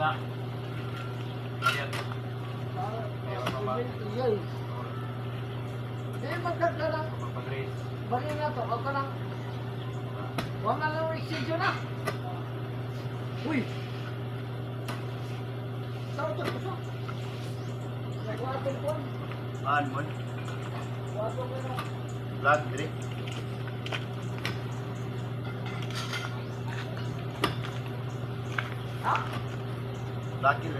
Wala. Ayan. Hindi magkakta lang. Pag-race. Bali na to. Ako lang. Huwag na lang exceed na. Uy! Saan ito? Gusto? Nagwato po. Maan mo. Wato ko na. Vlog, dire. Ha? Vlog yun.